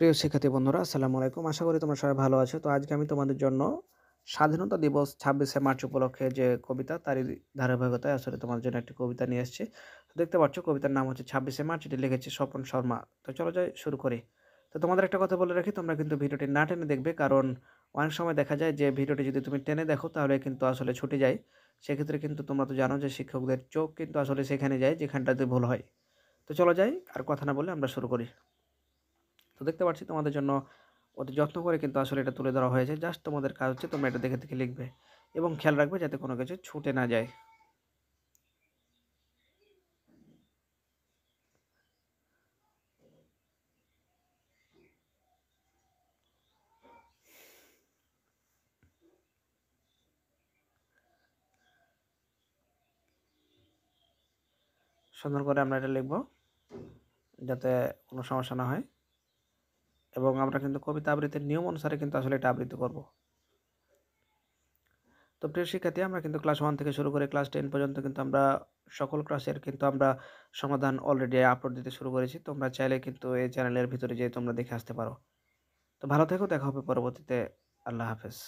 প্রিয় শিক্ষার্থী বন্ধুরা, আসসালামু আলাইকুম। আশা করি তোমরা সবাই ভালো আছো। তো আজকে আমি তোমাদের জন্য স্বাধীনতা দিবস ২৬শে মার্চ উপলক্ষে যে কবিতা, তারই ধারাবাহিকতায় আসলে তোমাদের জন্য একটি কবিতা নিয়ে এসেছি। তো দেখতে পাচ্ছ কবিতার নাম হচ্ছে ২৬শে মার্চ। এটি লিখেছে স্বপন শর্মা। তো চলো যাই শুরু করি। তো তোমাদের একটা কথা বলে রাখি, তোমরা কিন্তু ভিডিওটি না টেনে দেখবে। কারণ অনেক সময় দেখা যায় যে ভিডিওটি যদি তুমি টেনে দেখো তাহলে কিন্তু আসলে ছুটে যায়। সেক্ষেত্রে কিন্তু তোমরা তো জানো যে শিক্ষকদের চোখ কিন্তু আসলে সেখানে যায় যেখানটাতে ভুল হয়। তো চলো যাই, আর কথা না বলে আমরা শুরু করি। তো দেখতে পাচ্ছি তোমাদের জন্য অতি যত্ন করে কিন্তু আসলে এটা তুলে ধরা হয়েছে। জাস্ট তোমাদের কাজ হচ্ছে তোমরা এটা দেখে, দেখে লিখবে এবং খেয়াল রাখবে যাতে কোনো কিছু ছুটে না যায়। সুন্দর করে আমরা এটা লিখব যাতে কোনো সমস্যা না হয়, এবং আমরা কিন্তু কবিতা আবৃত্তির নিয়ম অনুসারে কিন্তু আসলে এটা আবৃত্তি করব। তো প্রিয় শিক্ষার্থী, আমরা কিন্তু ক্লাস 1 থেকে শুরু করে ক্লাস 10 পর্যন্ত কিন্তু আমরা সকল ক্লাসের কিন্তু আমরা সমাধান অলরেডি আপলোড দিতে শুরু করেছি। তোমরা চাইলে কিন্তু এই চ্যানেলের ভিতরে যেয়ে তোমরা দেখে আসতে পারো। তো ভালো থেকো, দেখা হবে পরবর্তীতে। আল্লাহ হাফেজ।